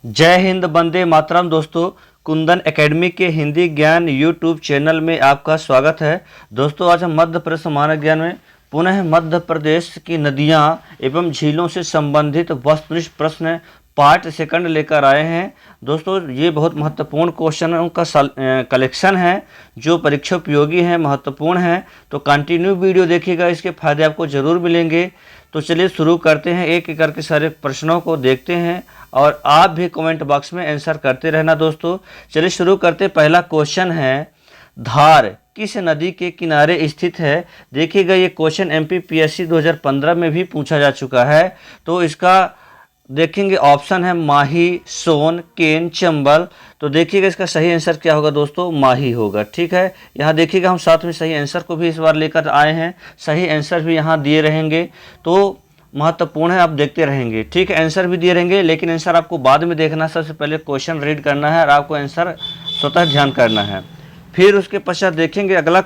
जय हिंद, वंदे मातरम। दोस्तों, कुंदन एकेडमी के हिंदी ज्ञान यूट्यूब चैनल में आपका स्वागत है। दोस्तों, आज हम मध्य प्रदेश मानव ज्ञान में पुनः मध्य प्रदेश की नदियां एवं झीलों से संबंधित वस्तुनिष्ठ प्रश्न पार्ट सेकंड लेकर आए हैं। दोस्तों, ये बहुत महत्वपूर्ण क्वेश्चनों का कलेक्शन है जो परीक्षा उपयोगी हैं, महत्वपूर्ण हैं। तो कंटिन्यू वीडियो देखिएगा, इसके फायदे आपको ज़रूर मिलेंगे। तो चलिए शुरू करते हैं, एक एक करके सारे प्रश्नों को देखते हैं और आप भी कमेंट बॉक्स में आंसर करते रहना। दोस्तों, चलिए शुरू करते। पहला क्वेश्चन है, धार किस नदी के किनारे स्थित है? देखिएगा, ये क्वेश्चन MPPSC 2015 में भी पूछा जा चुका है। तो इसका देखेंगे ऑप्शन है माही, सोन, केन, चंबल। तो देखिएगा इसका सही आंसर क्या होगा दोस्तों, माही होगा। ठीक है, यहाँ देखिएगा हम साथ में सही आंसर को भी इस बार लेकर आए हैं, सही आंसर भी यहाँ दिए रहेंगे। तो महत्वपूर्ण है, आप देखते रहेंगे। ठीक है, आंसर भी दिए रहेंगे, लेकिन आंसर आपको बाद में देखना है। सबसे पहले क्वेश्चन रीड करना है और आपको आंसर स्वतः ध्यान करना है। फिर उसके पश्चात देखेंगे अगला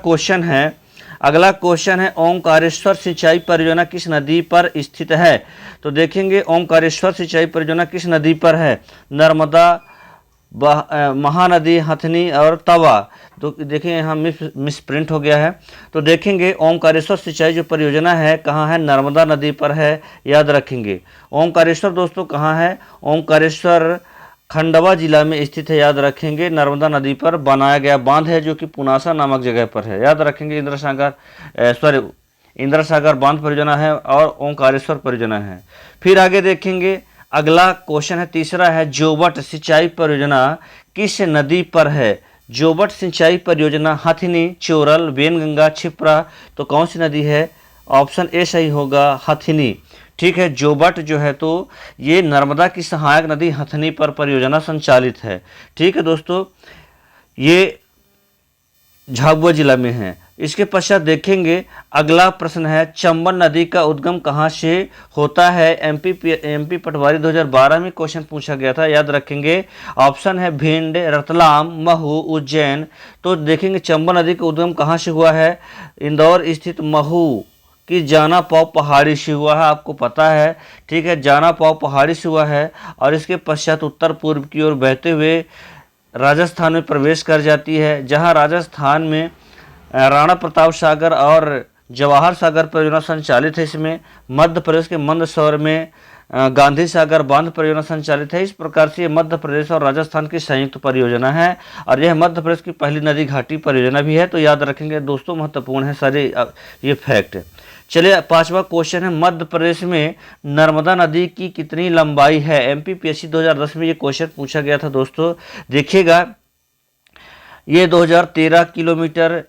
क्वेश्चन है ओंकारेश्वर सिंचाई परियोजना किस नदी पर स्थित है? तो देखेंगे ओंकारेश्वर सिंचाई परियोजना किस नदी पर है? नर्मदा, महानदी, हथनी और तवा। तो देखिए यहाँ मिस प्रिंट हो गया है। तो देखेंगे ओंकारेश्वर सिंचाई जो परियोजना है कहाँ है? नर्मदा नदी पर है, याद रखेंगे। ओंकारेश्वर दोस्तों कहाँ है? ओंकारेश्वर खंडवा जिला में स्थित है, याद रखेंगे। नर्मदा नदी पर बनाया गया बांध है जो कि पुनासा नामक जगह पर है, याद रखेंगे। इंद्र सागर बांध परियोजना है और ओंकारेश्वर परियोजना है। फिर आगे देखेंगे, अगला क्वेश्चन है, तीसरा है, जोबट सिंचाई परियोजना किस नदी पर है? जोबट सिंचाई परियोजना हथिनी, चोरल, वेनगंगा, छिप्रा। तो कौन सी नदी है? ऑप्शन ए सही होगा, हथिनी। ठीक है, जोबट जो है तो ये नर्मदा की सहायक नदी हथनी पर परियोजना संचालित है। ठीक है दोस्तों, ये झाबुआ जिला में है। इसके पश्चात देखेंगे, अगला प्रश्न है, चंबल नदी का उद्गम कहाँ से होता है? MP पटवारी 2012 में क्वेश्चन पूछा गया था, याद रखेंगे। ऑप्शन है भिंड, रतलाम, महू, उज्जैन। तो देखेंगे चंबल नदी का उद्गम कहाँ से हुआ है? इंदौर स्थित महू कि जाना पाव पहाड़ी से हुआ है, आपको पता है। ठीक है, जाना पाव पहाड़ी से हुआ है और इसके पश्चात उत्तर पूर्व की ओर बहते हुए राजस्थान में प्रवेश कर जाती है, जहां राजस्थान में राणा प्रताप सागर और जवाहर सागर परियोजना संचालित है। इसमें मध्य प्रदेश के मंदसौर में गांधी सागर बांध परियोजना संचालित है। इस प्रकार से ये मध्य प्रदेश और राजस्थान की संयुक्त परियोजना है और यह मध्य प्रदेश की पहली नदी घाटी परियोजना भी है। तो याद रखेंगे दोस्तों, महत्वपूर्ण है सारे ये फैक्ट। चलिए, पांचवा क्वेश्चन है, मध्य प्रदेश में नर्मदा नदी की कितनी लंबाई है? MPPSC 2010 में ये क्वेश्चन पूछा गया था दोस्तों। देखिएगा, ये 2013 kilometre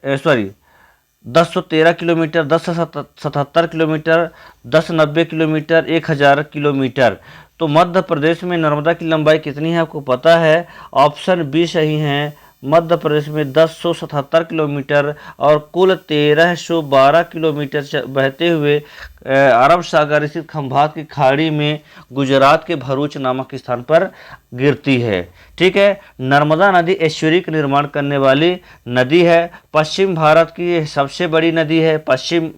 1013 kilometre, 1077 kilometre, 1090 kilometre, 1000 kilometre. तो मध्य प्रदेश में नर्मदा की लंबाई कितनी है आपको पता है? ऑप्शन बी सही है, मध्य प्रदेश में 1077 किलोमीटर और कुल 1312 किलोमीटर बहते हुए अरब सागर स्थित खंभात की खाड़ी में गुजरात के भरूच नामक स्थान पर गिरती है। ठीक है, नर्मदा नदी एस्चुरी का निर्माण करने वाली नदी है। पश्चिम भारत की सबसे बड़ी नदी है, पश्चिम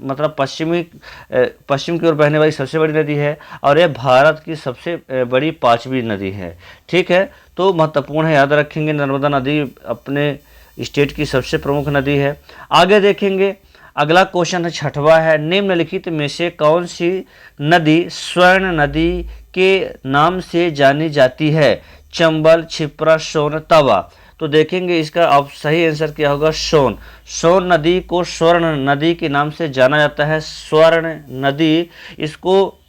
की ओर बहने वाली सबसे बड़ी नदी है और यह भारत की सबसे बड़ी पांचवी नदी है। ठीक है, तो महत्वपूर्ण है, याद रखेंगे। नर्मदा नदी अपने स्टेट की सबसे प्रमुख नदी है। आगे देखेंगे, अगला क्वेश्चन है, छठवां है, निम्नलिखित में से कौन सी नदी स्वर्ण नदी के नाम से जानी जाती है? चंबल, छिप्रा, सोन, तवा। तो देखेंगे इसका सही आंसर क्या होगा, सोन। सोन नदी को स्वर्ण नदी के नाम से जाना जाता है, स्वर्ण नदी। इसको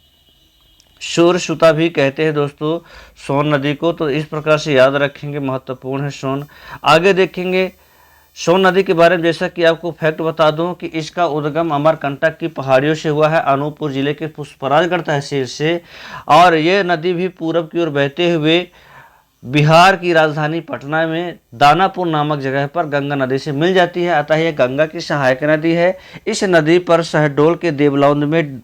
सूर्यसुता भी कहते हैं दोस्तों, सोन नदी को। तो इस प्रकार से याद रखेंगे, महत्वपूर्ण है सोन। आगे देखेंगे, सोन नदी के बारे में जैसा कि आपको फैक्ट बता दूं कि इसका उद्गम अमरकंटक की पहाड़ियों से हुआ है, अनूपपुर जिले के पुष्पराजगढ़ तहसील से। और ये नदी भी पूरब की ओर बहते हुए बिहार की राजधानी पटना में दानापुर नामक जगह पर गंगा नदी से मिल जाती है, अतः यह गंगा की सहायक नदी है। इस नदी पर शहडोल के देवलाउंद में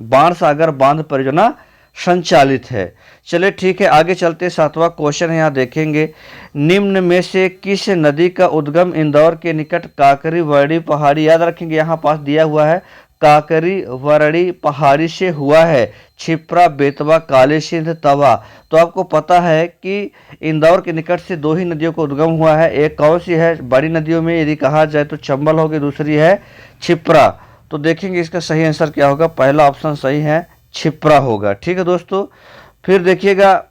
बाणसागर बांध परियोजना संचालित है। चलिए ठीक है, आगे चलते। सातवां क्वेश्चन है, यहाँ देखेंगे, निम्न में से किस नदी का उद्गम इंदौर के निकट काकरी वर्डी पहाड़ी, याद रखेंगे यहाँ पास दिया हुआ है काकरी, वरड़ी, पहाड़ी से हुआ है, छिप्रा, बेतवा, काली सिंध, तवा। तो आपको पता है कि इंदौर के निकट से दो ही नदियों को उद्गम हुआ है। एक कौन सी है बड़ी नदियों में यदि कहा जाए तो चंबल होगी, दूसरी है छिप्रा। तो देखेंगे इसका सही आंसर क्या होगा। पहला ऑप्शन सही है, छिप्रा होगा। ठीक है दोस्तों, फिर देखिएगा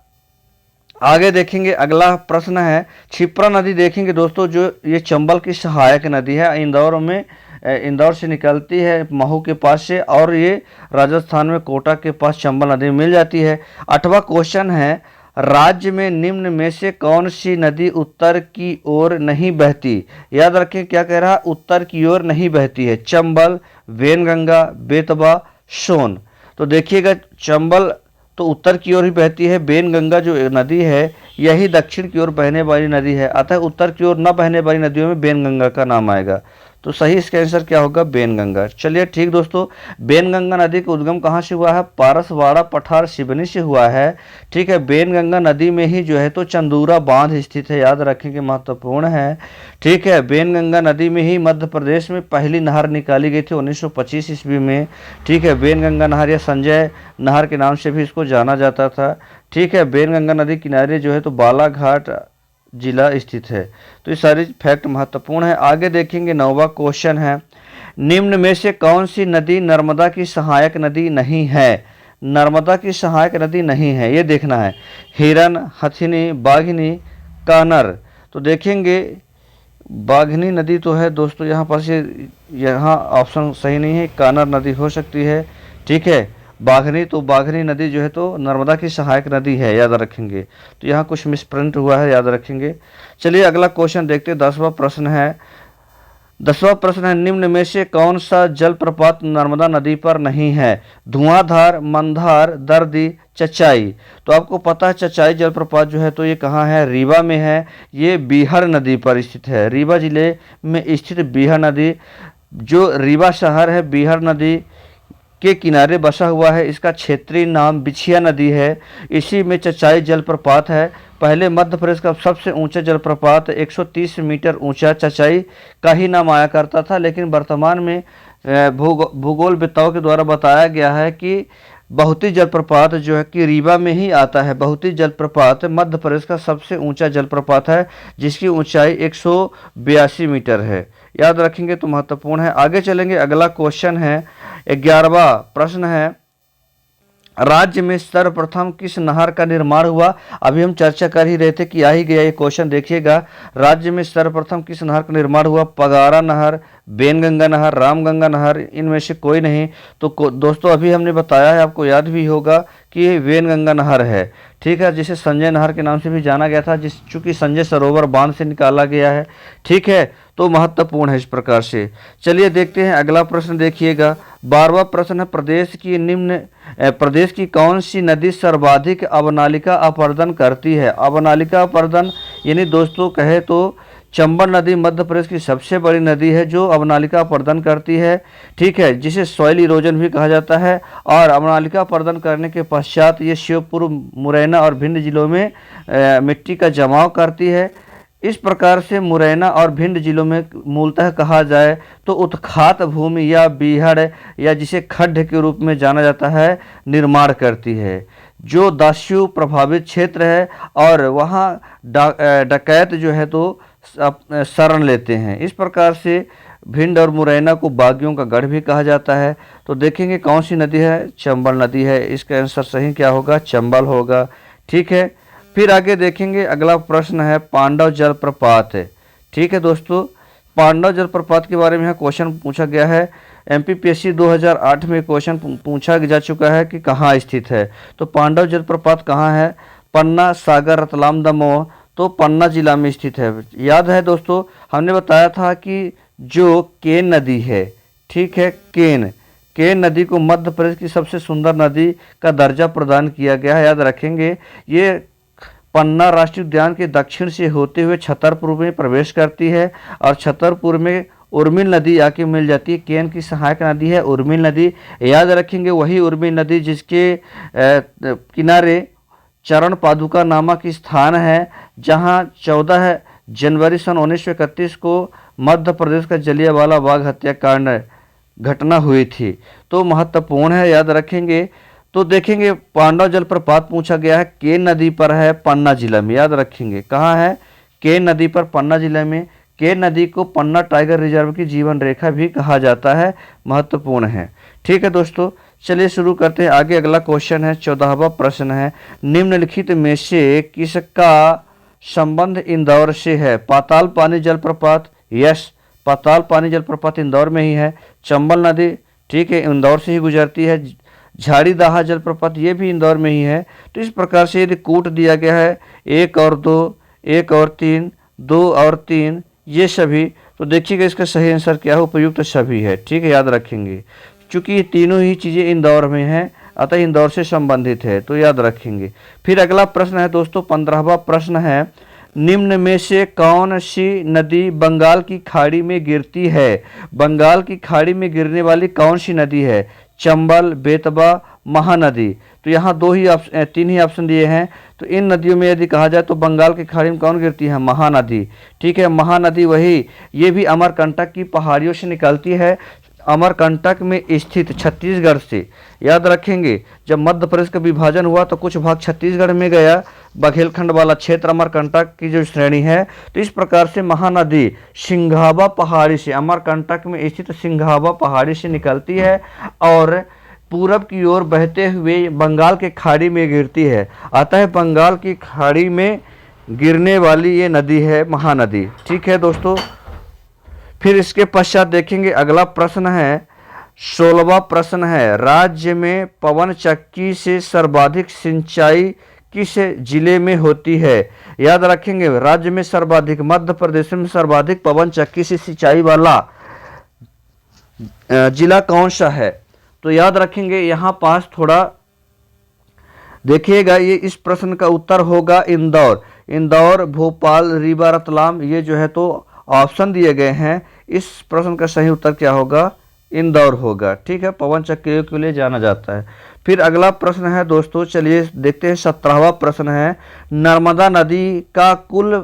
आगे देखेंगे। अगला प्रश्न है, छिप्रा नदी देखेंगे दोस्तों, जो ये चंबल की सहायक नदी है, इंदौर में इंदौर से निकलती है महू के पास से, और ये राजस्थान में कोटा के पास चंबल नदी में मिल जाती है। 8वां क्वेश्चन है, राज्य में निम्न में से कौन सी नदी उत्तर की ओर नहीं बहती। याद रखें क्या कह रहा है, उत्तर की ओर नहीं बहती है। चंबल, वेनगंगा, बेतवा, सोन। तो देखिएगा चंबल तो उत्तर की ओर ही बहती है, बेनगंगा जो नदी है यही दक्षिण की ओर बहने वाली नदी है, अतः उत्तर की ओर न बहने वाली नदियों में बेनगंगा का नाम आएगा। तो सही इसका आंसर क्या होगा, बेनगंगा। चलिए ठीक दोस्तों, बेनगंगा नदी का उद्गम कहाँ से हुआ है, पारसवाड़ा, पठार, सिवनी से हुआ है। ठीक है, बेनगंगा नदी में ही जो है तो चंदूरा बांध स्थित है, याद रखेंगे महत्वपूर्ण है। ठीक है, बेनगंगा नदी में ही मध्य प्रदेश में पहली नहर निकाली गई थी 1925 ईस्वी में। ठीक है, बेनगंगा नहर या संजय नहर के नाम से भी इसको जाना जाता था। ठीक है, बेनगंगा नदी किनारे जो है तो बालाघाट जिला स्थित है। तो ये सारी फैक्ट महत्वपूर्ण है। आगे देखेंगे 9वां क्वेश्चन है, निम्न में से कौन सी नदी नर्मदा की सहायक नदी नहीं है। नर्मदा की सहायक नदी नहीं है, ये देखना है। हिरन, हथिनी, बाघनी, कानर। तो देखेंगे बाघनी नदी तो है दोस्तों यहाँ पर से, यहाँ ऑप्शन सही नहीं है, कानर नदी हो सकती है। ठीक है, बाघनी तो बाघनी नदी जो है तो नर्मदा की सहायक नदी है, याद रखेंगे। तो यहाँ कुछ मिसप्रिंट हुआ है, याद रखेंगे। चलिए अगला क्वेश्चन देखते हैं। 10वां प्रश्न है, निम्न में से कौन सा जलप्रपात नर्मदा नदी पर नहीं है। धुआंधार, मंदार, दर्दी, चचाई। तो आपको पता है चचाई जलप्रपात जो है तो ये कहाँ है, रीवा में है। ये बीहड़ नदी पर स्थित है, रीवा जिले में स्थित बीहड़ नदी, जो रीवा शहर है बीहड़ नदी के किनारे बसा हुआ है। इसका क्षेत्रीय नाम बिछिया नदी है। इसी में चचाई जलप्रपात है। पहले मध्य प्रदेश का सबसे ऊंचा जलप्रपात 130 मीटर ऊंचा चचाई का ही नाम आया करता था, लेकिन वर्तमान में भूगोलविदों के द्वारा बताया गया है कि बहुती जलप्रपात जो है कि रीवा में ही आता है। बहुती जलप्रपात मध्य प्रदेश का सबसे ऊंचा जलप्रपात है, जिसकी ऊंचाई 182 मीटर है, याद रखेंगे तो महत्वपूर्ण है। आगे चलेंगे, अगला क्वेश्चन है 11वां प्रश्न है, राज्य में सर्वप्रथम किस नहर का निर्माण हुआ। अभी हम चर्चा कर ही रहे थे कि आ ही गया ये क्वेश्चन, देखिएगा। राज्य में सर्वप्रथम किस नहर का निर्माण हुआ, पगारा नहर, बेनगंगा नहर, रामगंगा नहर, इनमें से कोई नहीं। तो दोस्तों अभी हमने बताया है, आपको याद भी होगा कि ये वेनगंगा नहर है। ठीक है, जिसे संजय नहर के नाम से भी जाना गया था, चूंकि संजय सरोवर बांध से निकाला गया है। ठीक है, तो महत्वपूर्ण है इस प्रकार से। चलिए देखते हैं अगला प्रश्न, देखिएगा 12वां प्रश्न है, प्रदेश की कौन सी नदी सर्वाधिक अवनालिका अपरदन करती है। अवनालिका अपरदन यानी दोस्तों कहे तो चंबल नदी मध्य प्रदेश की सबसे बड़ी नदी है जो अवनालिका अपरदन करती है। ठीक है, जिसे सॉइल इरोजन भी कहा जाता है। और अवनालिका अपरदन करने के पश्चात ये शिवपुर, मुरैना और भिंड जिलों में मिट्टी का जमाव करती है। इस प्रकार से मुरैना और भिंड जिलों में मूलतः कहा जाए तो उत्खात भूमि या बीहड़ या जिसे खड्ड के रूप में जाना जाता है निर्माण करती है, जो दास्यु प्रभावित क्षेत्र है और वहाँ डकैत जो है तो शरण लेते हैं। इस प्रकार से भिंड और मुरैना को बागियों का गढ़ भी कहा जाता है। तो देखेंगे कौन सी नदी है, चंबल नदी है। इसका आंसर सही क्या होगा, चंबल होगा। ठीक है, फिर आगे देखेंगे अगला प्रश्न है पांडव जलप्रपात है। ठीक है दोस्तों, पांडव जलप्रपात के बारे में यहाँ क्वेश्चन पूछा गया है। MPPSC 2008 में क्वेश्चन पूछा जा चुका है कि कहाँ स्थित है। तो पांडव जलप्रपात कहाँ है, पन्ना, सागर, रतलाम, दमोह। तो पन्ना जिला में स्थित है। याद है दोस्तों हमने बताया था कि जो केन नदी है, ठीक है, केन नदी को मध्य प्रदेश की सबसे सुंदर नदी का दर्जा प्रदान किया गया है, याद रखेंगे। ये पन्ना राष्ट्रीय उद्यान के दक्षिण से होते हुए छतरपुर में प्रवेश करती है और छतरपुर में उर्मिल नदी आके मिल जाती है। केन की सहायक नदी है उर्मिल नदी, याद रखेंगे। वही उर्मिल नदी जिसके किनारे चरण पादुका नामक स्थान है, जहां 14 जनवरी सन 1931 को मध्य प्रदेश का जलियांवाला बाग हत्याकांड घटना हुई थी। तो महत्वपूर्ण है, याद रखेंगे। तो देखेंगे पांडव जलप्रपात पूछा गया है, केन नदी पर है, पन्ना जिला में, याद रखेंगे। कहाँ है? केन नदी पर, पन्ना जिले में। केन नदी को पन्ना टाइगर रिजर्व की जीवन रेखा भी कहा जाता है, महत्वपूर्ण है। ठीक है दोस्तों, चलिए शुरू करते हैं आगे। अगला क्वेश्चन है, 14वां प्रश्न है, निम्नलिखित में से किसका संबंध इंदौर से है? पाताल पानी जलप्रपात, यस, पाताल पानी जलप्रपात इंदौर में ही है। चंबल नदी, ठीक है, इंदौर से ही गुजरती है। झाड़ीदाहा जलप्रपात, ये भी इंदौर में ही है। तो इस प्रकार से यदि कूट दिया गया है 1 और 2, 1 और 3, 2 और 3, ये सभी, तो देखिएगा इसका सही आंसर क्या है, उपयुक्त सभी है। ठीक है, याद रखेंगे, क्योंकि ये तीनों ही चीज़ें इंदौर में हैं, अतः इंदौर से संबंधित है, तो याद रखेंगे। फिर अगला प्रश्न है दोस्तों, 15वां प्रश्न है, निम्न में से कौन सी नदी बंगाल की खाड़ी में गिरती है? बंगाल की खाड़ी में गिरने वाली कौन सी नदी है? चंबल, बेतवा, महानदी। तो यहाँ 3 ही ऑप्शन दिए हैं। तो इन नदियों में यदि कहा जाए तो बंगाल की खाड़ी में कौन गिरती है? महानदी। ठीक है, महानदी वही, ये भी अमरकंटक की पहाड़ियों से निकलती है, अमरकंटक में स्थित छत्तीसगढ़ से। याद रखेंगे, जब मध्य प्रदेश का विभाजन हुआ तो कुछ भाग छत्तीसगढ़ में गया, बघेलखंड वाला क्षेत्र अमरकंटक की जो श्रेणी है। तो इस प्रकार से महानदी सिंघावा पहाड़ी से, अमरकंटक में स्थित सिंघावा पहाड़ी से निकलती है और पूरब की ओर बहते हुए बंगाल के खाड़ी में गिरती है। अतः बंगाल की खाड़ी में गिरने वाली ये नदी है महानदी। ठीक है दोस्तों, फिर इसके पश्चात देखेंगे अगला प्रश्न है, 16वां प्रश्न है, राज्य में पवन चक्की से सर्वाधिक सिंचाई किस जिले में होती है? याद रखेंगे, राज्य में सर्वाधिक, मध्य प्रदेश में सर्वाधिक पवन चक्की से सिंचाई वाला जिला कौन सा है? तो याद रखेंगे, यहाँ पास थोड़ा देखिएगा, ये इस प्रश्न का उत्तर होगा इंदौर। इंदौर, भोपाल, रीवा, रतलाम, ये जो है तो ऑप्शन दिए गए हैं। इस प्रश्न का सही उत्तर क्या होगा? इंदौर होगा। ठीक है, पवन चक्कियों के लिए जाना जाता है। फिर अगला प्रश्न है दोस्तों, चलिए देखते हैं, 17वां प्रश्न है, नर्मदा नदी का कुल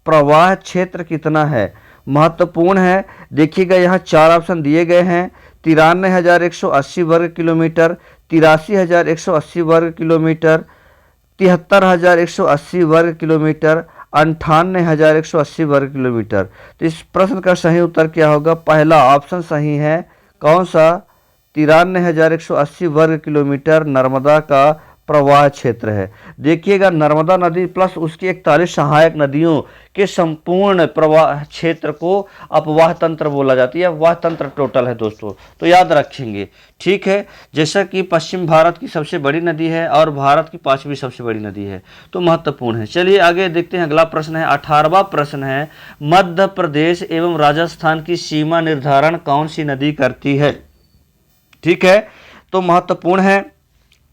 प्रवाह क्षेत्र कितना है? महत्वपूर्ण है, देखिएगा यहाँ 4 ऑप्शन दिए गए हैं, 93,180 वर्ग किलोमीटर, 83,180 वर्ग किलोमीटर, 73,180 वर्ग किलोमीटर, 98,180 वर्ग किलोमीटर। तो इस प्रश्न का सही उत्तर क्या होगा? पहला ऑप्शन सही है, कौन सा? 93,180 वर्ग किलोमीटर नर्मदा का प्रवाह क्षेत्र है। देखिएगा, नर्मदा नदी प्लस उसकी 41 सहायक नदियों के संपूर्ण प्रवाह क्षेत्र को अपवाह तंत्र बोला जाता है। अपवाह तंत्र टोटल है दोस्तों, तो याद रखेंगे। ठीक है, जैसा कि पश्चिम भारत की सबसे बड़ी नदी है और भारत की 5वीं सबसे बड़ी नदी है, तो महत्वपूर्ण है। चलिए आगे देखते हैं, अगला प्रश्न है, 18वां प्रश्न है, मध्य प्रदेश एवं राजस्थान की सीमा निर्धारण कौन सी नदी करती है? ठीक है, तो महत्वपूर्ण है,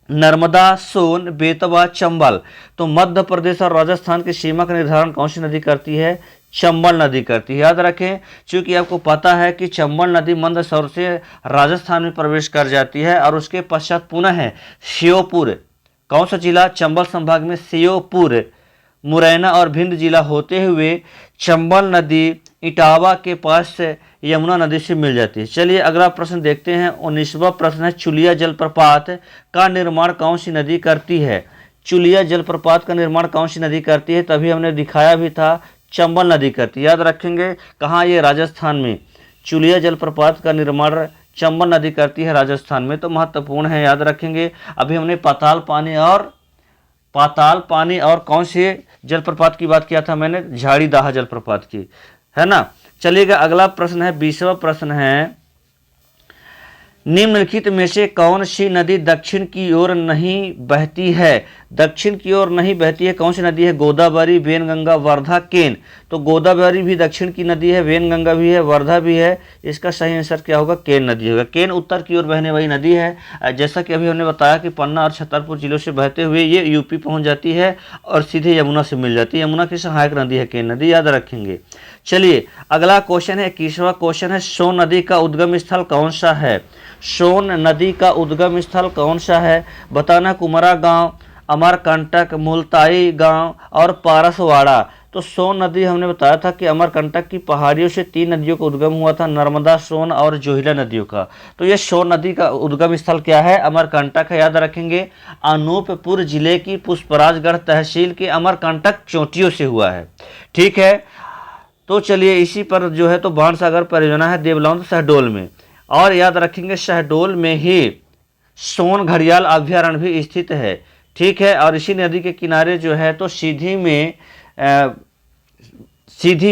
नर्मदा, सोन, बेतवा, चंबल। तो मध्य प्रदेश और राजस्थान की सीमा का निर्धारण कौन सी नदी करती है? चंबल नदी करती है। याद रखें, क्योंकि आपको पता है कि चंबल नदी मंदसौर से राजस्थान में प्रवेश कर जाती है और उसके पश्चात पुनः है श्योपुर, कौन सा जिला? चंबल संभाग में श्योपुर, मुरैना और भिंड जिला होते हुए चंबल नदी इटावा के पास से यमुना नदी से मिल जाती है। चलिए अगला प्रश्न देखते हैं, 19वां प्रश्न है, चुलिया जलप्रपात का निर्माण कौन सी नदी करती है? चुलिया जलप्रपात का निर्माण कौन सी नदी करती है? तभी हमने दिखाया भी था, चंबल नदी करती है। याद रखेंगे, कहाँ? ये राजस्थान में चुलिया जलप्रपात का निर्माण चंबल नदी करती है, राजस्थान में। तो महत्वपूर्ण है, याद रखेंगे। अभी हमने पाताल पानी और कौन से जलप्रपात की बात किया था मैंने? झाड़ीदाहा जलप्रपात की, है ना। चलिएगा अगला प्रश्न है, 20वां प्रश्न है, निम्नलिखित में से कौन सी नदी दक्षिण की ओर नहीं बहती है? दक्षिण की ओर नहीं बहती है, कौन सी नदी है? गोदावरी, वेनगंगा, वर्धा, केन। तो गोदावरी भी दक्षिण की नदी है, वेनगंगा भी है, वर्धा भी है। इसका सही आंसर क्या होगा? केन नदी होगा। केन उत्तर की ओर बहने वाली नदी है। जैसा कि अभी हमने बताया कि पन्ना और छतरपुर जिलों से बहते हुए ये यूपी पहुंच जाती है और सीधे यमुना से मिल जाती है। यमुना की सहायक नदी है केन नदी, याद रखेंगे। चलिए अगला क्वेश्चन है, 21वां क्वेश्चन है, सोन नदी का उद्गम स्थल कौन सा है? सोन नदी का उद्गम स्थल कौन सा है? बताना। कुमरा गांव, अमरकंटक, मुल्ताई गांव और पारसवाड़ा। तो सोन नदी हमने बताया था कि अमरकंटक की पहाड़ियों से 3 नदियों का उद्गम हुआ था, नर्मदा, सोन और जोहिला नदियों का। तो ये सोन नदी का उद्गम स्थल क्या है? अमरकंटक है, याद रखेंगे। अनूपपुर जिले की पुष्पराजगढ़ तहसील के अमरकंटक चोटियों से हुआ है। ठीक है, तो चलिए इसी पर जो है तो बाणसागर परियोजना है देवलाउंद शहडोल में, और याद रखेंगे शहडोल में ही सोन घड़ियाल अभ्यारण्य भी स्थित है। ठीक है, और इसी नदी के किनारे जो है तो सीधी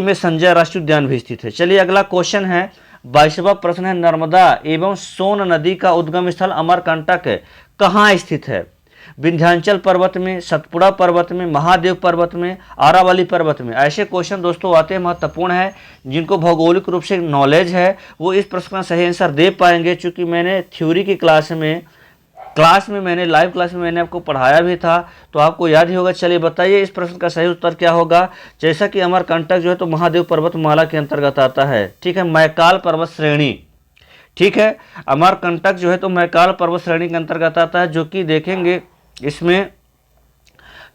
में संजय राष्ट्रीय उद्यान भी स्थित है। चलिए अगला क्वेश्चन है, 22वां प्रश्न है, नर्मदा एवं सोन नदी का उद्गम स्थल अमरकंटक कहाँ स्थित है? विंध्याचल पर्वत में, सतपुड़ा पर्वत में, महादेव पर्वत में, आरावली पर्वत में? ऐसे क्वेश्चन दोस्तों आते हैं, महत्वपूर्ण है। जिनको भौगोलिक रूप से नॉलेज है वो इस प्रश्न का सही आंसर दे पाएंगे, क्योंकि मैंने थ्योरी की लाइव क्लास में मैंने आपको पढ़ाया भी था, तो आपको याद ही होगा। चलिए बताइए इस प्रश्न का सही उत्तर क्या होगा। जैसा कि अमरकंटक जो है तो महादेव पर्वत माला के अंतर्गत आता है। ठीक है, मैकाल पर्वत श्रेणी। ठीक है, अमरकंटक जो है तो मैकाल पर्वत श्रेणी के अंतर्गत आता है, जो कि देखेंगे इसमें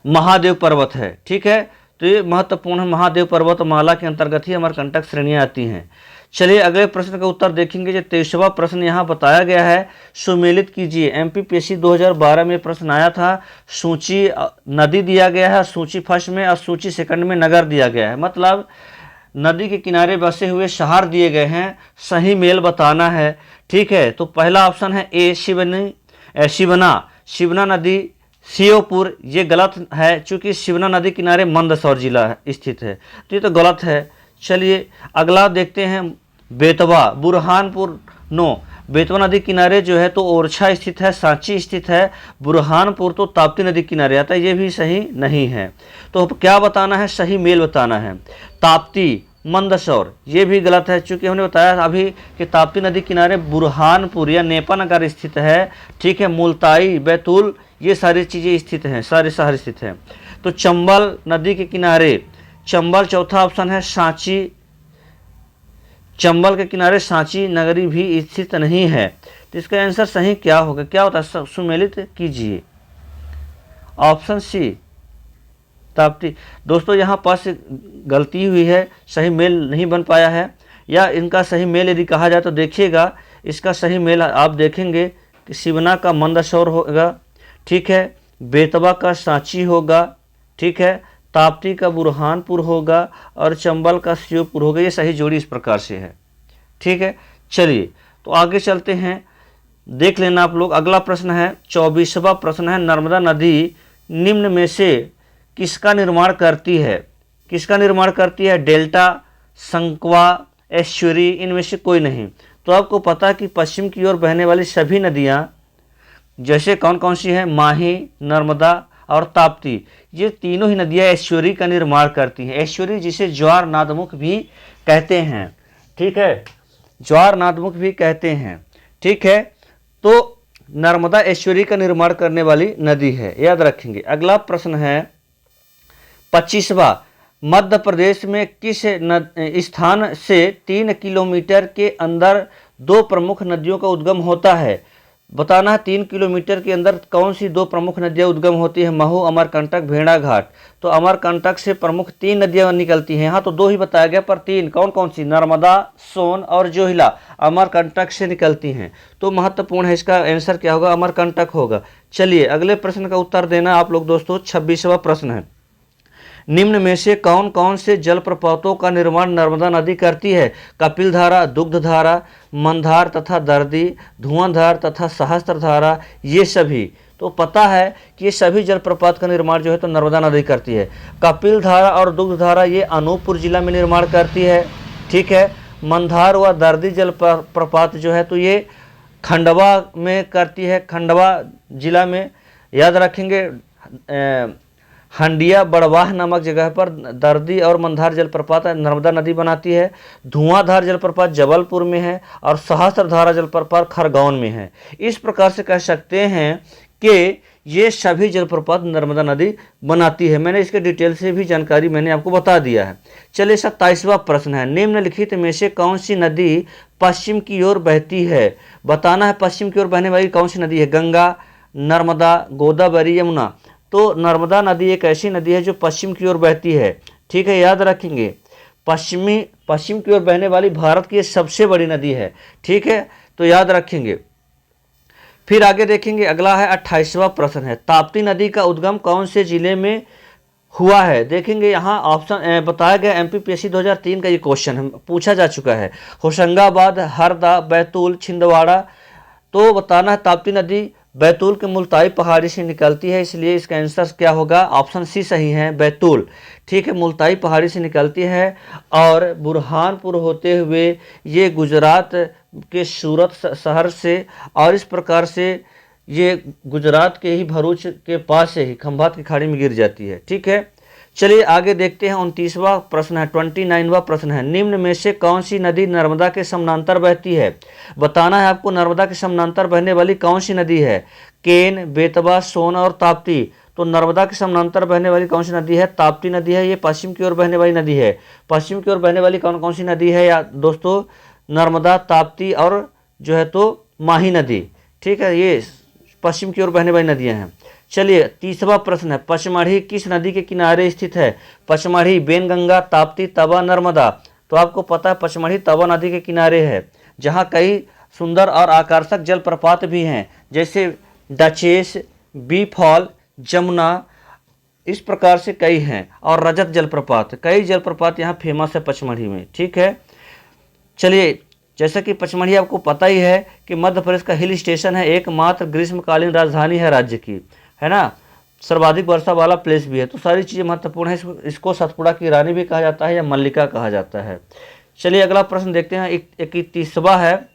महादेव पर्वत है। ठीक है, तो ये महत्वपूर्ण है, महादेव पर्वत माला के अंतर्गत ही अमरकंटक श्रेणियां आती हैं। चलिए अगले प्रश्न का उत्तर देखेंगे। जो 23वां प्रश्न यहाँ बताया गया है, सुमेलित कीजिए। एमपीपीएससी 2012 में प्रश्न आया था, सूची नदी दिया गया है, सूची फर्स्ट में और सूची सेकंड में नगर दिया गया है। मतलब नदी के किनारे बसे हुए शहर दिए गए हैं, सही मेल बताना है। ठीक है, तो पहला ऑप्शन है ए शिवना नदी, श्योपुर। ये गलत है, चूंकि शिवना नदी किनारे मंदसौर जिला स्थित है, तो ये तो गलत है। चलिए अगला देखते हैं, बेतवा, बुरहानपुर। नो, बेतवा नदी किनारे जो है तो ओरछा स्थित है, सांची स्थित है। बुरहानपुर तो ताप्ती नदी किनारे आता है, ये भी सही नहीं है। तो क्या बताना है? सही मेल बताना है। ताप्ती, मंदसौर, ये भी गलत है, चूंकि हमने बताया अभी कि ताप्ती नदी किनारे बुरहानपुर या नेपानगर स्थित है। ठीक है, मुल्ताई, बैतूल, ये सारी चीज़ें स्थित हैं, सारे शहर स्थित हैं। तो चंबल नदी के किनारे, चंबल चौथा ऑप्शन है। सांची, चंबल के किनारे सांची नगरी भी स्थित नहीं है, तो इसका आंसर सही क्या होगा? क्या होता है? सुमेलित कीजिए। Option C, Tapti. दोस्तों यहाँ पास गलती हुई है, सही मेल नहीं बन पाया है, या इनका सही मेल यदि कहा जाए तो देखिएगा, इसका सही मेल आप देखेंगे कि शिवना का मंदसौर होगा। ठीक है, बेतवा का सांची होगा। ठीक है, ताप्ती का बुरहानपुर होगा और चंबल का श्योपुर होगा। ये सही जोड़ी इस प्रकार से है। ठीक है, चलिए तो आगे चलते हैं, देख लेना आप लोग। अगला प्रश्न है, 24वां प्रश्न है, नर्मदा नदी निम्न में से किसका निर्माण करती है? किसका निर्माण करती है? डेल्टा, संकवा, एस्चुरी, इनमें से कोई नहीं। तो आपको पता है कि पश्चिम की ओर बहने वाली सभी नदियाँ जैसे कौन कौन सी हैं? माही, नर्मदा और ताप्ती, ये तीनों ही नदियाँ एस्चुरी का निर्माण करती हैं। एस्चुरी जिसे ज्वार नादमुख भी कहते हैं। ठीक है, ज्वार नादमुख भी कहते हैं। ठीक है, तो नर्मदा एस्चुरी का निर्माण करने वाली नदी है, याद रखेंगे। अगला प्रश्न है 25वां, मध्य प्रदेश में किस स्थान से 3 किलोमीटर के अंदर 2 प्रमुख नदियों का उद्गम होता है? बताना है 3 किलोमीटर के अंदर कौन सी 2 प्रमुख नदियाँ उद्गम होती है? महू, अमरकंटक, भेड़ाघाट। तो अमरकंटक से प्रमुख 3 नदियाँ निकलती हैं। यहाँ तो 2 ही बताया गया, पर 3 कौन कौन सी? नर्मदा, सोन और जोहिला अमरकंटक से निकलती हैं। तो महत्वपूर्ण है, इसका आंसर क्या होगा? अमरकंटक होगा। चलिए अगले प्रश्न का उत्तर देना आप लोग दोस्तों। 26वां प्रश्न है, निम्न में से कौन कौन से जलप्रपातों का निर्माण नर्मदा नदी करती है? कपिलधारा, दुग्धधारा, मंदार तथा दर्दी, धुआंधार तथा सहस्त्रधारा, ये सभी। तो पता है कि ये सभी जलप्रपात का निर्माण जो है तो नर्मदा नदी करती है। कपिलधारा और दुग्धधारा ये अनूपपुर जिला में निर्माण करती है। ठीक है, मंदार व दर्दी जलप्रपात जो है तो ये खंडवा में करती है, खंडवा जिला में। याद रखेंगे, हंडिया बड़वाह नामक जगह पर दर्दी और मंदार जलप्रपात नर्मदा नदी बनाती है। धुआंधार जलप्रपात जबलपुर में है और सहस्त्रधारा जलप्रपात खरगोन में है। इस प्रकार से कह सकते हैं कि ये सभी जलप्रपात नर्मदा नदी बनाती है। मैंने इसके डिटेल से भी जानकारी मैंने आपको बता दिया है। चलिए 27वां प्रश्न है, निम्नलिखित में से कौन सी नदी पश्चिम की ओर बहती है? बताना है पश्चिम की ओर बहने वाली कौन सी नदी है? गंगा, नर्मदा, गोदावरी, यमुना। तो नर्मदा नदी एक ऐसी नदी है जो पश्चिम की ओर बहती है। ठीक है, याद रखेंगे। पश्चिम की ओर बहने वाली भारत की सबसे बड़ी नदी है, ठीक है, तो याद रखेंगे। फिर आगे देखेंगे, अगला है 28वां प्रश्न है, ताप्ती नदी का उद्गम कौन से जिले में हुआ है। देखेंगे यहाँ ऑप्शन बताया गया, एमपीपीएससी 2003 का ये क्वेश्चन पूछा जा चुका है। होशंगाबाद, हरदा, बैतूल, छिंदवाड़ा। तो बताना है ताप्ती नदी बैतूल के मुल्ताई पहाड़ी से निकलती है, इसलिए इसका आंसर क्या होगा, ऑप्शन सी सही है, बैतूल। ठीक है, मुल्ताई पहाड़ी से निकलती है और बुरहानपुर होते हुए ये गुजरात के सूरत शहर से, और इस प्रकार से ये गुजरात के ही भरूच के पास से ही खंभात की खाड़ी में गिर जाती है। ठीक है, चलिए आगे देखते हैं। 29वां प्रश्न है, 29वां प्रश्न है, निम्न में से कौन सी नदी नर्मदा के समानांतर बहती है। बताना है आपको नर्मदा के समानांतर बहने वाली कौन सी नदी है। केन, बेतवा, सोन और ताप्ती। तो नर्मदा के समानांतर बहने वाली कौन सी नदी है, ताप्ती नदी है। ये पश्चिम की ओर बहने वाली नदी है। पश्चिम की ओर बहने वाली कौन कौन सी नदी है या दोस्तों, नर्मदा, ताप्ती और जो है तो माही नदी। ठीक है, ये पश्चिम की ओर बहने वाली नदियां हैं। चलिए 30वां प्रश्न है, पचमढ़ी किस नदी के किनारे स्थित है। पचमढ़ी बेनगंगा, ताप्ती, तवा, नर्मदा। तो आपको पता है पचमढ़ी तवा नदी के किनारे है, जहाँ कई सुंदर और आकर्षक जलप्रपात भी हैं, जैसे डचेस, बी फॉल, जमुना, इस प्रकार से कई हैं, और रजत जलप्रपात। कई जलप्रपात यहाँ फेमस है पचमढ़ी में। ठीक है, चलिए जैसा कि पचमढ़ी आपको पता ही है कि मध्य प्रदेश का हिल स्टेशन है, एकमात्र ग्रीष्मकालीन राजधानी है राज्य की, है ना, सर्वाधिक वर्षा वाला प्लेस भी है। तो सारी चीज़ें महत्वपूर्ण है। इसको सतपुड़ा की रानी भी कहा जाता है या मल्लिका कहा जाता है। चलिए अगला प्रश्न देखते हैं, 31वां है,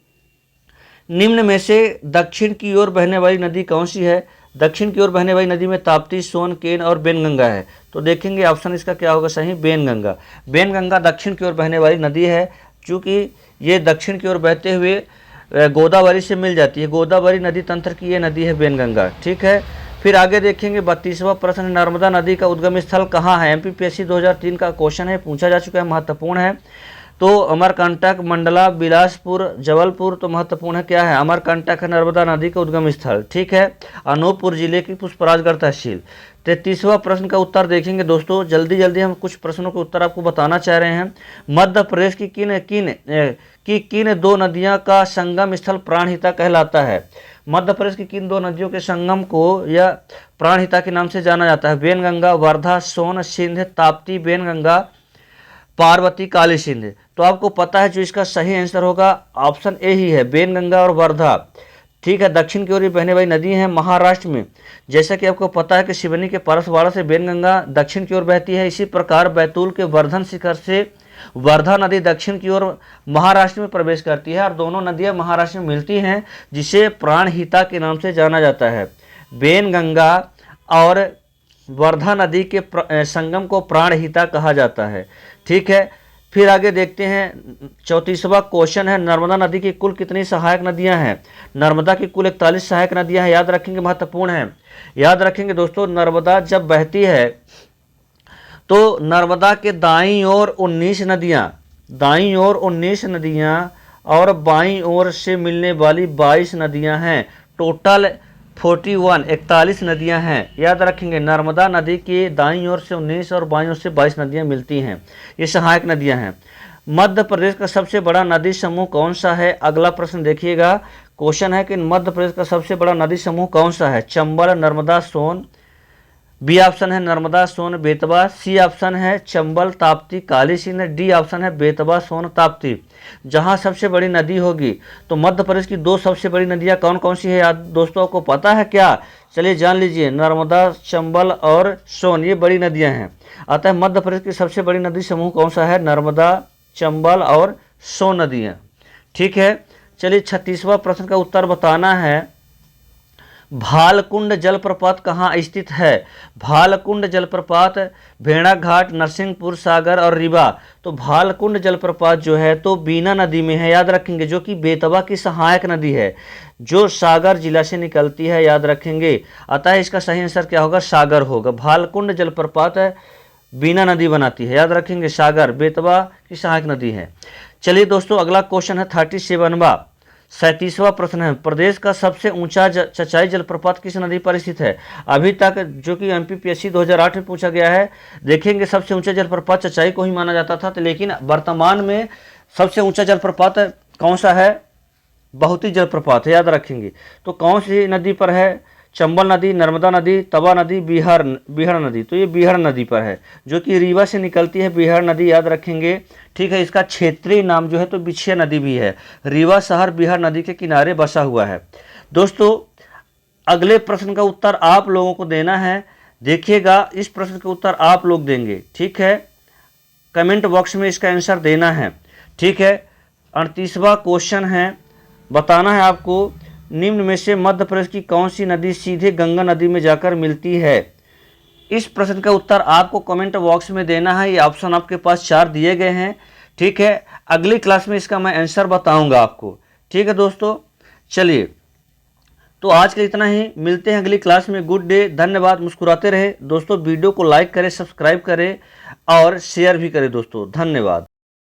निम्न में से दक्षिण की ओर बहने वाली नदी कौन सी है। दक्षिण की ओर बहने वाली नदी में ताप्ती, सोन, केन और बेनगंगा है। तो देखेंगे ऑप्शन इसका क्या होगा सही, बेनगंगा। बेनगंगा दक्षिण की ओर बहने वाली नदी है, चूँकि ये दक्षिण की ओर बहते हुए गोदावरी से मिल जाती है। गोदावरी नदी तंत्र की ये नदी है बेनगंगा। ठीक है, फिर आगे देखेंगे 32वां प्रश्न, नर्मदा नदी का उद्गम स्थल कहाँ है। एमपीपीएससी 2003 का क्वेश्चन है, पूछा जा चुका है, महत्वपूर्ण है। तो अमरकंटक, मंडला, बिलासपुर, जबलपुर। तो महत्वपूर्ण है क्या है, अमरकंटक है नर्मदा नदी का उद्गम स्थल। ठीक है, अनूपपुर जिले की पुष्पराजगढ़ तहसील। 33वां प्रश्न का उत्तर देखेंगे दोस्तों, जल्दी जल्दी हम कुछ प्रश्नों के उत्तर आपको बताना चाह रहे हैं। मध्य प्रदेश की किन दो नदियां का संगम स्थल प्राणहिता कहलाता है। मध्य प्रदेश की किन दो नदियों के संगम को या प्राणहिता के नाम से जाना जाता है। बेनगंगा, वर्धा, सोन, सिंध, ताप्ती, बेनगंगा, पार्वती, काली सिंध। तो आपको पता है जो इसका सही आंसर होगा ऑप्शन ए ही है, बेनगंगा और वर्धा। ठीक है, दक्षिण की ओर बहने वाली नदी है महाराष्ट्र में। जैसा कि आपको पता है कि सिवनी के परसवाड़ा से बेनगंगा दक्षिण की ओर बहती है, इसी प्रकार बैतूल के वर्धन शिखर से वर्धा नदी दक्षिण की ओर महाराष्ट्र में प्रवेश करती है, और दोनों नदियां महाराष्ट्र में मिलती हैं, जिसे प्राणहिता के नाम से जाना जाता है। बेनगंगा और वर्धा नदी के संगम को प्राणहिता कहा जाता है। ठीक है, फिर आगे देखते हैं 34वां क्वेश्चन है, नर्मदा नदी की कुल कितनी सहायक नदियां हैं। नर्मदा की कुल 41 सहायक नदियां हैं, याद रखेंगे, महत्वपूर्ण है। याद रखेंगे दोस्तों, नर्मदा जब बहती है तो नर्मदा के दाईं ओर 19 नदियां और बाईं ओर से मिलने वाली 22 नदियां हैं। टोटल 41 नदियां हैं। याद रखेंगे, नर्मदा नदी के दाईं ओर से 19 और बाईं ओर से 22 नदियां मिलती हैं, ये सहायक नदियां हैं। मध्य प्रदेश का सबसे बड़ा नदी समूह कौन सा है। अगला प्रश्न देखिएगा, क्वेश्चन है कि मध्य प्रदेश का सबसे बड़ा नदी समूह कौन सा है। चंबल, नर्मदा, सोन। बी ऑप्शन है नर्मदा, सोन, बेतवा। सी ऑप्शन है चंबल, ताप्ती, काली सिंध। डी ऑप्शन है बेतवा, सोन, ताप्ती। जहां सबसे बड़ी नदी होगी तो मध्य प्रदेश की दो सबसे बड़ी नदियां कौन कौन सी है याद दोस्तों, को पता है क्या, चलिए जान लीजिए, नर्मदा, चंबल और सोन, ये बड़ी नदियां हैं। अतः मध्य प्रदेश की सबसे बड़ी नदी समूह कौन सा है, नर्मदा, चंबल और सोन नदियां। ठीक है, चलिए 36वां प्रश्न का उत्तर बताना है, भालकुंड जलप्रपात कहाँ स्थित है। भालकुंड जलप्रपात भेड़ा घाट, नरसिंहपुर, सागर और रीवा। तो भालकुंड जलप्रपात जो है तो बीना नदी में है, याद रखेंगे, जो कि बेतवा की सहायक नदी है, जो सागर जिला से निकलती है, याद रखेंगे। अतः इसका सही आंसर क्या होगा, सागर होगा। भालकुंड जलप्रपात बीना नदी बनाती है, याद रखेंगे, सागर बेतवा की सहायक नदी है। चलिए दोस्तों अगला क्वेश्चन है 37वां, 37वां प्रश्न है, प्रदेश का सबसे ऊंचा चचाई जलप्रपात किस नदी पर स्थित है? अभी तक जो कि एमपीपीएससी 2008 में पूछा गया है, देखेंगे सबसे ऊंचा जलप्रपात चचाई को ही माना जाता था, तो लेकिन वर्तमान में सबसे ऊंचा जलप्रपात कौन सा है? बहुती जलप्रपात है, याद रखेंगे। तो कौन सी नदी पर है? चंबल नदी, नर्मदा नदी, तवा नदी, बिहार नदी। तो ये बिहार नदी पर है, जो कि रीवा से निकलती है बिहार नदी, याद रखेंगे। ठीक है, इसका क्षेत्रीय नाम जो है तो बिछिया नदी भी है। रीवा शहर बिहार नदी के किनारे बसा हुआ है। दोस्तों, अगले प्रश्न का उत्तर आप लोगों को देना है। देखिएगा, इस प्रश्न का उत्तर आप लोग देंगे, ठीक है। कमेंट बॉक्स में इसका आंसर देना है, ठीक है। 38वां क्वेश्चन है, बताना है आपको, निम्न में से मध्य प्रदेश की कौन सी नदी सीधे गंगा नदी में जाकर मिलती है? इस प्रश्न का उत्तर आपको कमेंट बॉक्स में देना है। ये ऑप्शन आपके पास 4 दिए गए हैं, ठीक है। अगली क्लास में इसका मैं आंसर बताऊंगा आपको, ठीक है दोस्तों। चलिए, तो आज के इतना ही, मिलते हैं अगली क्लास में। गुड डे, धन्यवाद, मुस्कुराते रहे दोस्तों। वीडियो को लाइक करें, सब्सक्राइब करें और शेयर भी करें दोस्तों। धन्यवाद।